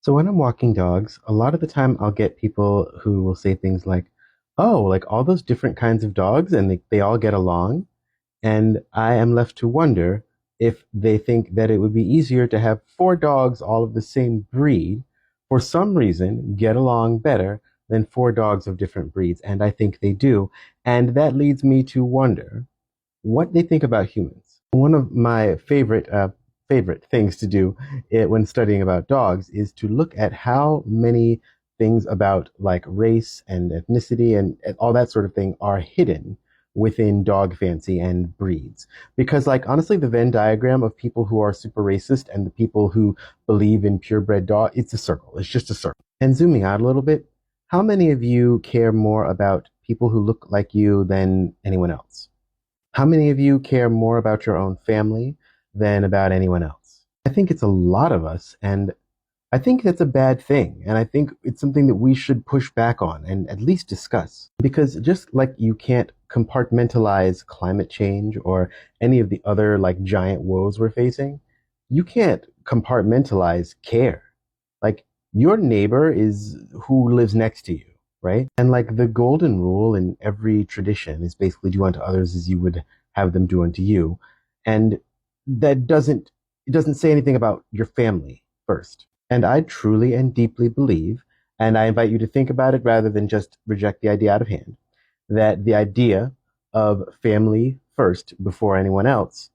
So when I'm walking dogs, a lot of the time I'll get people who will say things like, "Oh, like all those different kinds of dogs and they all get along." And I am left to wonder if they think that it would be easier to have four dogs all of the same breed for some reason get along better than four dogs of different breeds. And I think they do. And that leads me to wonder what they think about humans. One of my favorite things to do when studying about dogs is to look at how many things about like race and ethnicity and all that sort of thing are hidden within dog fancy and breeds. Because like honestly, the Venn diagram of people who are super racist and the people who believe in purebred dog, it's a circle. It's just a circle. And zooming out a little bit, how many of you care more about people who look like you than anyone else? How many of you care more about your own family than about anyone else? I think it's a lot of us, and I think that's a bad thing. And I think it's something that we should push back on and at least discuss. Because just like you can't compartmentalize climate change or any of the other like giant woes we're facing, you can't compartmentalize care. Like your neighbor is who lives next to you, right? And like the golden rule in every tradition is basically do unto others as you would have them do unto you. And that doesn't it doesn't say anything about your family first. And I truly and deeply believe, and I invite you to think about it rather than just reject the idea out of hand, that the idea of family first before anyone else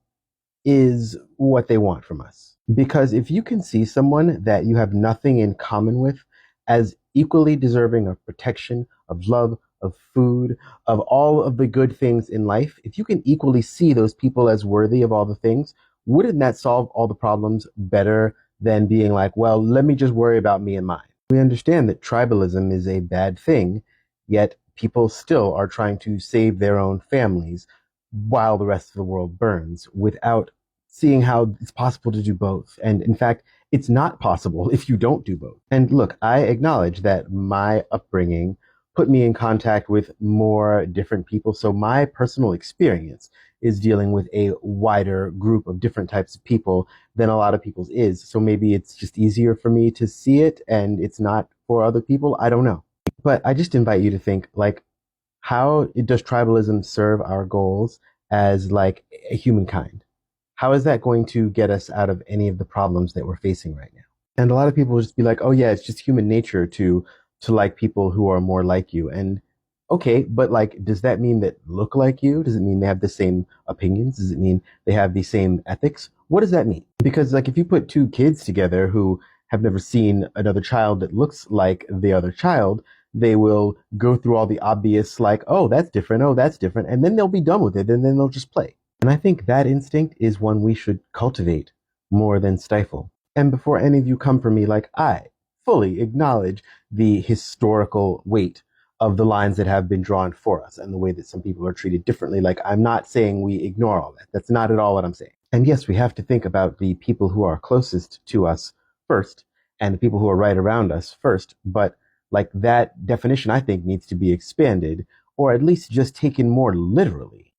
is what they want from us. Because if you can see someone that you have nothing in common with as equally deserving of protection, of love, of food, of all of the good things in life, if you can equally see those people as worthy of all the things, wouldn't that solve all the problems better than being like, well, let me just worry about me and mine? We understand that tribalism is a bad thing, yet people still are trying to save their own families while the rest of the world burns without seeing how it's possible to do both. And in fact, it's not possible if you don't do both. And look, I acknowledge that my upbringing put me in contact with more different people. So my personal experience is dealing with a wider group of different types of people than a lot of people's is. So maybe it's just easier for me to see it and it's not for other people. I don't know. But I just invite you to think like, how does tribalism serve our goals as like a humankind? How is that going to get us out of any of the problems that we're facing right now? And a lot of people will just be like, oh yeah, it's just human nature to like people who are more like you. And okay, but like, does that mean that look like you? Does it mean they have the same opinions? Does it mean they have the same ethics? What does that mean? Because like if you put two kids together who have never seen another child that looks like the other child, they will go through all the obvious like, oh, that's different, oh, that's different, and then they'll be done with it and then they'll just play. And I think that instinct is one we should cultivate more than stifle. And before any of you come for me, like I fully acknowledge the historical weight of the lines that have been drawn for us and the way that some people are treated differently. Like I'm not saying we ignore all that. That's not at all what I'm saying. And yes, we have to think about the people who are closest to us first and the people who are right around us first. But like that definition, I think, needs to be expanded or at least just taken more literally.